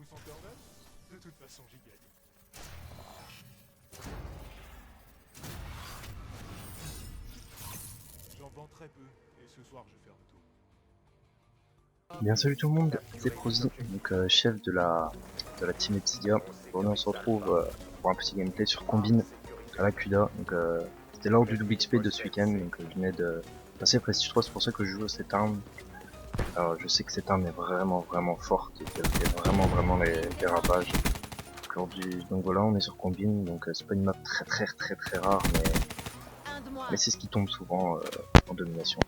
vous sentez en âge? De toute façon, j'y gagne. J'en vends très peu, et ce soir je ferme tout. Bien salut tout le monde, c'est Prozzy, donc chef de la team Epsidia. Aujourd'hui on se retrouve pour un petit gameplay sur Combine à la CUDA. Donc c'était lors du double XP de ce week-end, donc je venais de passer Prestige 3, c'est pour ça que je joue à cette arme. Alors je sais que cette arme est vraiment forte et qu'elle fait vraiment les ravages. Aujourd'hui, donc voilà, on est sur Combine, donc c'est pas une map très rare, mais c'est ce qui tombe souvent en domination.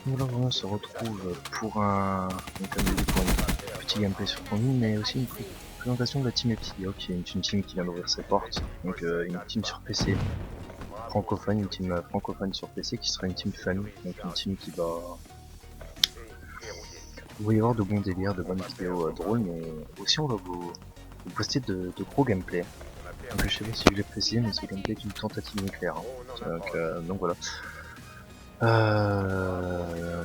Donc là on se retrouve pour un petit gameplay sur Combine, mais aussi une présentation de la team Epsidia, qui est une team qui vient d'ouvrir ses portes, donc une team sur PC francophone, une team francophone sur PC qui sera une team fun, donc une team qui va... Vous va y avoir de bons délires, de bonnes vidéos drôles, mais aussi on va vous poster de gros gameplay. Donc je sais pas si je l'ai précisé, mais ce gameplay est une tentative nucléaire. Hein. Donc voilà.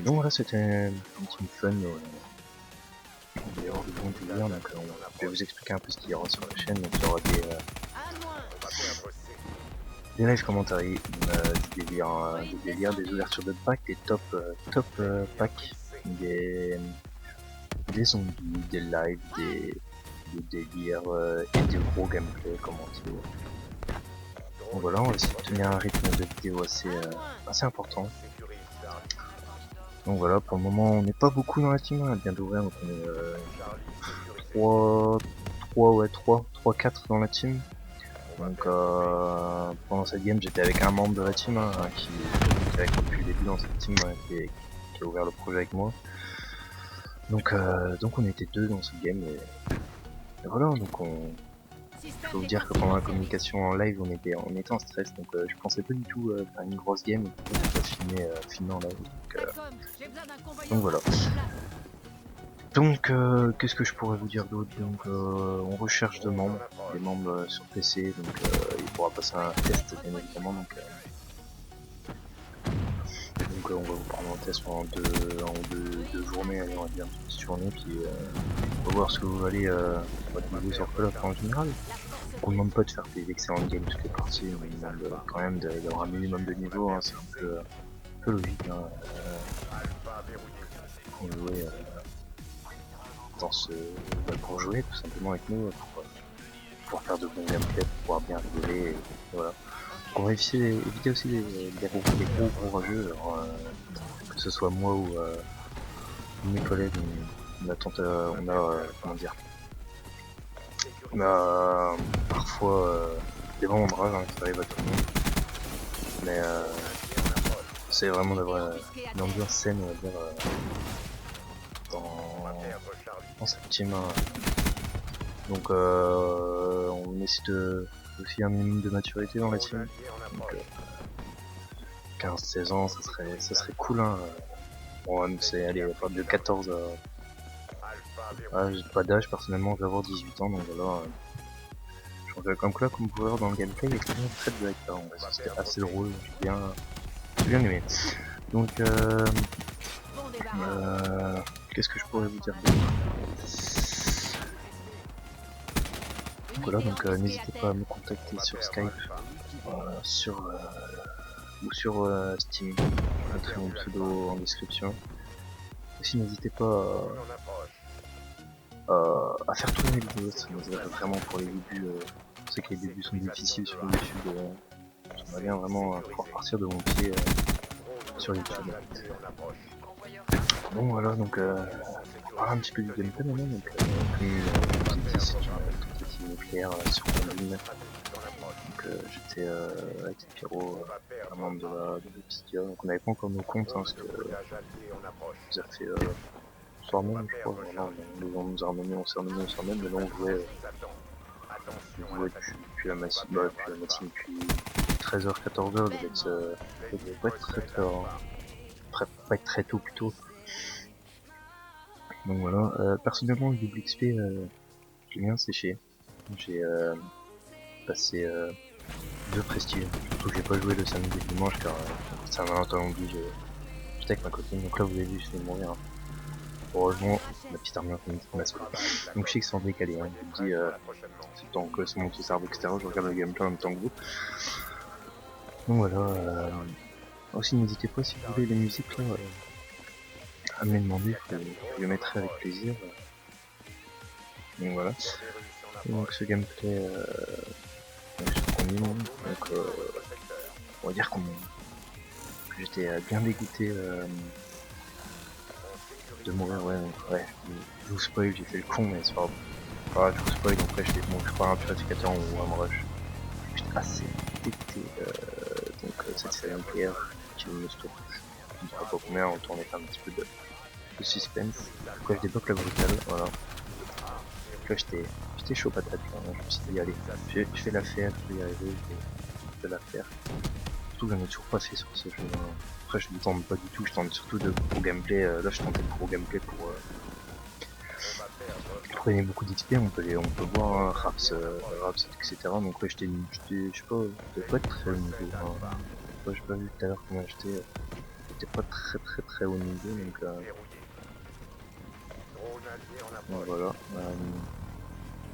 Donc voilà, c'était une team fun. Il va y avoir de bons délires, donc je vais vous expliquer un peu ce qu'il y aura sur la chaîne. Donc il y aura des live commentaries, des délires, des ouvertures de packs, des top packs, des zombies, des lives, des délires et des gros gameplay commentés. Donc voilà, on va essayer de tenir un rythme de vidéo assez important. Donc voilà, pour le moment on n'est pas beaucoup dans la team, on vient d'ouvrir, donc on est 3-4 dans la team. Donc pendant cette game j'étais avec un membre de la team qui est avec moi depuis le début dans cette team, qui a ouvert le projet avec moi. Donc on était deux dans cette game et voilà, donc je peux vous dire que pendant la communication en live on était en stress, donc je pensais pas du tout faire une grosse game et filmer en live. Donc voilà. Donc qu'est-ce que je pourrais vous dire d'autre? Donc on recherche des membres sur PC, donc il pourra passer un test bien évidemment, donc on va vous prendre en test pendant deux journées, allez, on va dire une petite journée, puis on va voir ce que vous valez votre niveau sur Call of en général. Donc on ne demande pas de faire des excellentes games toutes les parties, mais on demande quand même d'avoir un minimum de niveau, hein, c'est un peu logique. Hein, pour jouer pour jouer tout simplement avec nous, pour pouvoir faire de bons gameplays, pour pouvoir bien rigoler, et voilà. On va éviter aussi les gros rageux, alors, que ce soit moi ou mes collègues, on a parfois des moments de rage, hein, qui arrivent à tout le monde, mais c'est vraiment d'avoir une ambiance saine, on va dire, dans cette team. Donc on essaie aussi un minimum de maturité dans la team. Donc 15-16 ans, ça serait cool, hein. Bon, c'est aller à partir de 14 j'ai pas d'âge, personnellement je vais avoir 18 ans, donc voilà. Comme que là, comme vous voir dans le gameplay, il y a quand même très de blagues, hein. C'était assez drôle, j'ai bien aimé. Donc qu'est-ce que je pourrais vous dire d'autre? Voilà, donc n'hésitez pas à me contacter sur Skype, ou sur Steam, je mettrai mon pseudo en description. Aussi n'hésitez pas à faire tourner les vidéos, ça nous aiderait vraiment pour les débuts. Je sais que les débuts sont difficiles sur YouTube, j'aimerais bien vraiment pouvoir partir de mon pied sur YouTube. Bon voilà, donc on parlera un petit peu du gameplay maintenant, donc comme je vous ai dit, c'est une tentative nucléaire sur Combine. Donc j'étais avec Pyro, un membre de l'Epsidia, donc on n'avait pas encore nos comptes, hein, parce que ça fait soir même, je crois, voilà, on nous a ramené, on s'est ramené au soir même, mais là on jouait depuis la matinée, depuis 13h, 14h, ça devait pas être très tard, pas être très tôt plutôt. Donc voilà, personnellement le double XP, j'ai bien séché. J'ai passé 2 prestiges, surtout que j'ai pas joué le samedi et le dimanche car c'est un malentendu, j'étais avec ma copine, donc là vous avez vu je vais mourir. Hein. heureusement la petite armure m'a sauvé. Donc je sais que c'est en décalé, hein. Je me dis c'est tant que sur mon cerveau extérieur, je regarde le gameplay en même temps que vous. Donc voilà, aussi n'hésitez pas si vous voulez les musiques là, à me les demander, je les mettrai avec plaisir. Donc voilà. Donc ce gameplay sur combine, donc on va dire que j'étais bien dégoûté de mourir, ouais, je vous spoil, j'ai fait le con, mais c'est pas grave, je vous spoil, donc là j'étais bon, je crois un purificateur ou un rush. J'étais assez dégoûté, donc cette série nucléaire qui me stop, je ne sais pas combien, on tournait un petit peu de suspense. Après je débloque la brutale, voilà. Donc là j'étais chaud patate, là. Je me suis dit allez, je vais la faire, je vais y arriver, je vais la faire. Surtout que j'en ai toujours pas fait sur ce jeu. Après je ne tente pas du tout, je tente surtout de pro gameplay, là je tentais le pro gameplay pour gagner beaucoup d'XP, on peut voir hein, Raps, etc. Donc ouais, j'étais, je sais pas, je devais pas être très haut niveau. Hein. Ouais, j'ai pas vu tout à l'heure comment j'étais pas très haut niveau, donc voilà.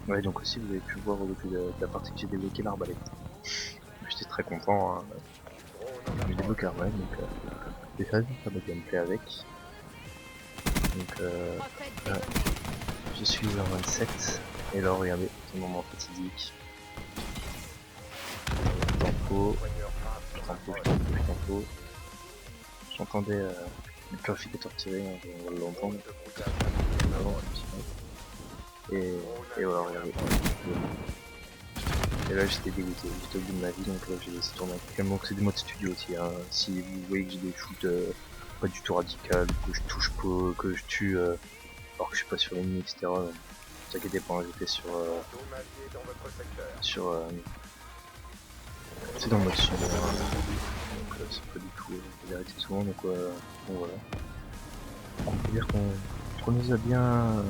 Ouais, donc aussi vous avez pu voir au début de la partie que j'ai débloqué l'arbalète. J'étais très content, hein. J'ai débloqué l'arbalète, donc j'ai fait faire de gameplay avec. Donc là, je suis vers 27, et là regardez, c'est un moment fatidique. Tempo. J'entendais le purificateur tirer, hein, on va l'entendre. Et voilà, regardez. Et là j'étais dégoûté, j'étais au bout de ma vie, donc là j'ai laissé tourner. Tellement que c'est des modes studio aussi, hein. Si vous voyez que j'ai des shoots pas du tout radical, que je touche pas, que je tue alors que je suis pas sur l'ennemi, etc. Ne vous inquiétez pas, j'étais c'est dans le mode studio, hein. Donc c'est pas du tout la vérité souvent, donc voilà. On peut dire qu'on nous a bien,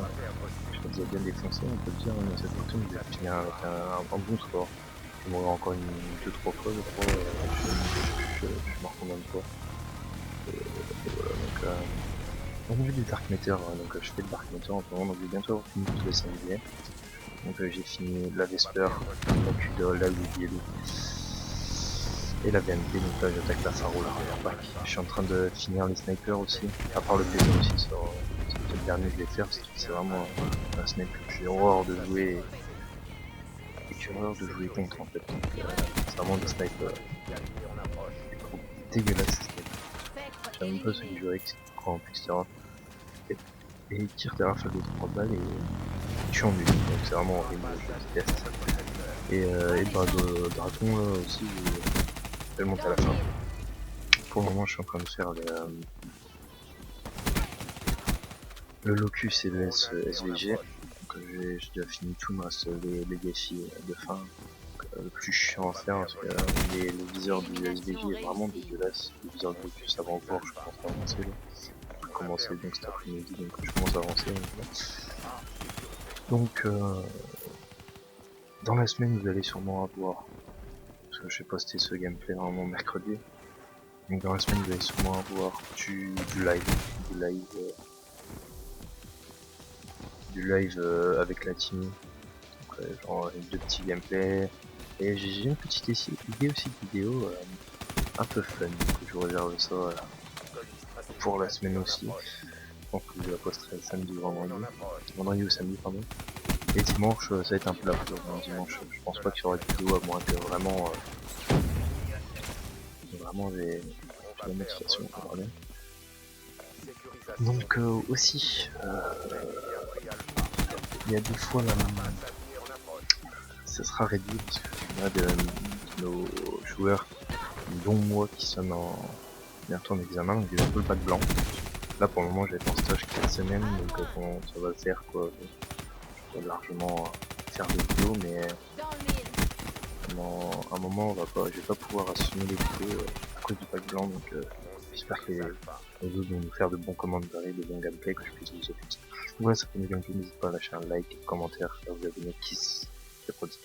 je nous a bien défoncé, on peut le dire, mais cette partie nous a fini avec un bon score. Je mourrai encore deux, trois fois, je crois, je suis mort combien de fois. Et voilà, donc au niveau du Dark Matter, donc je fais le Dark Matter en ce moment, donc je vais bientôt avoir fini tous les 5 billets. Donc j'ai fini la Vesper, la Cuda, la Lugielu et la VMP, donc là j'attaque la Faro, la Reverback. Je suis en train de finir les snipers aussi, à part le plaisir aussi sur le dernier que je vais faire, parce que c'est vraiment un sniper que j'ai horreur de jouer et j'ai horreur de jouer contre en fait. Donc c'est vraiment des snipers dégueulasses. J'aime même pas ceux qui jouent avec, c'est cramp, etc. Et ils tirent derrière faire 2-3 balles et ils tuent en une, donc c'est vraiment horrible, je déteste. Et Dragon là aussi, je vais monter à la fin. Pour le moment je suis en train de faire le Locus et le SVG. Donc j'ai déjà fini tout, il me reste les défis de fin. Le plus chiant à faire parce que les viseurs du SVG est vraiment dégueulasse. Les viseurs de Locus avant voir, je commence à avancer là. Je commence donc cet après-midi, donc je commence à avancer. Donc dans la semaine vous allez sûrement avoir, parce que je vais poster ce gameplay normalement mercredi. Donc dans la semaine vous allez sûrement avoir du live avec la team, donc, genre deux petits gameplays, et j'ai une petite idée aussi de vidéo un peu fun, donc je vous réserve ça pour la semaine aussi. Je pense que je la posterai samedi ou vendredi ou samedi pardon. Et dimanche ça va être un peu la fleur, hein. Dimanche je pense pas qu'il y aura de vidéo à moins que vraiment j'ai la motivation pour bien. Donc aussi il y a des fois là ça sera réduit parce qu'il y a de nos joueurs dont moi qui sommes bientôt en examen, donc j'ai un peu le bac blanc. Là pour le moment j'ai été en stage 4 semaines, donc ça va le faire quoi. Je peux largement faire des vidéos, mais pendant un moment je vais pas pouvoir assumer les vidéos à cause du bac blanc, donc j'espère que les autres vont nous faire de bons commentaires, de bons gameplays, que je puisse vous offrir. Voilà, ça fait une gameplay, n'hésitez pas à lâcher un like, un commentaire, à vous abonner, kiss, c'est produit.